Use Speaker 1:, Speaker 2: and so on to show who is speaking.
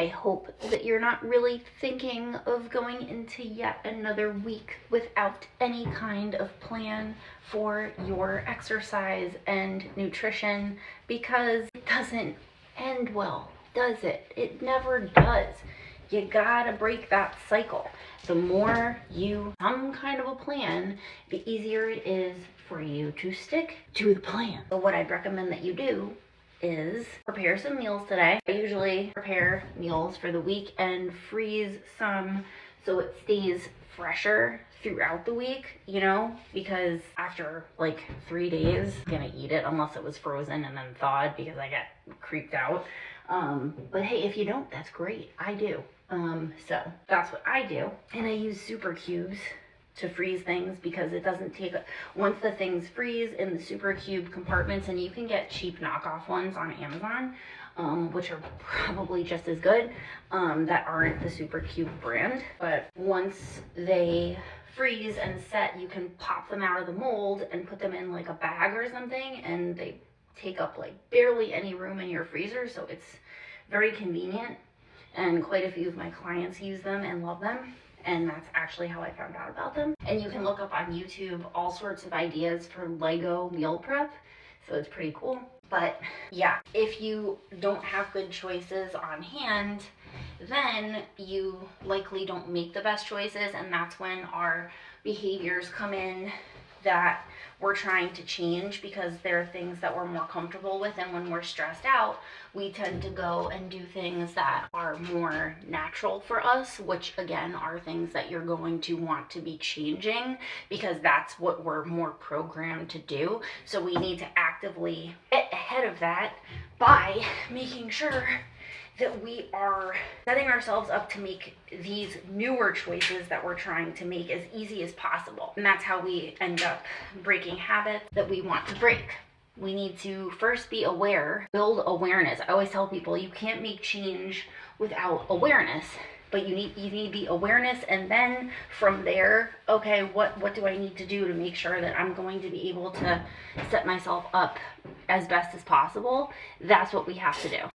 Speaker 1: I hope that you're not really thinking of going into yet another week without any kind of plan for your exercise and nutrition, because it doesn't end well, does it? It never does. You gotta break that cycle. The more you have some kind of a plan, the easier it is for you to stick to the plan. So what I'd recommend that you do is prepare some meals today. I usually prepare meals for the week and freeze some so it stays fresher throughout the week, you know, because after like 3 days, I'm gonna eat it unless it was frozen and then thawed because I got creeped out. But hey, if you don't, that's great. I do. So that's what I do. And I use super cubes to freeze things because it doesn't take once the things freeze in the super cube compartments, and you can get cheap knockoff ones on Amazon, which are probably just as good, that aren't the super cube brand. But once they freeze and set, you can pop them out of the mold and put them in like a bag or something, and they take up like barely any room in your freezer, so it's very convenient. And quite a few of my clients use them and love them. And that's actually how I found out about them. And you can look up on YouTube all sorts of ideas for Lego meal prep. So it's pretty cool. But yeah, if you don't have good choices on hand, then you likely don't make the best choices. And that's when our behaviors come in that we're trying to change, because there are things that we're more comfortable with, and when we're stressed out, we tend to go and do things that are more natural for us, which again are things that you're going to want to be changing because that's what we're more programmed to do. So we need to actively get ahead of that by making sure that we are setting ourselves up to make these newer choices that we're trying to make as easy as possible. And that's how we end up breaking habits that we want to break. We need to first be aware, build awareness. I always tell people you can't make change without awareness, but you need the awareness, and then from there, okay, what do I need to do to make sure that I'm going to be able to set myself up as best as possible? That's what we have to do.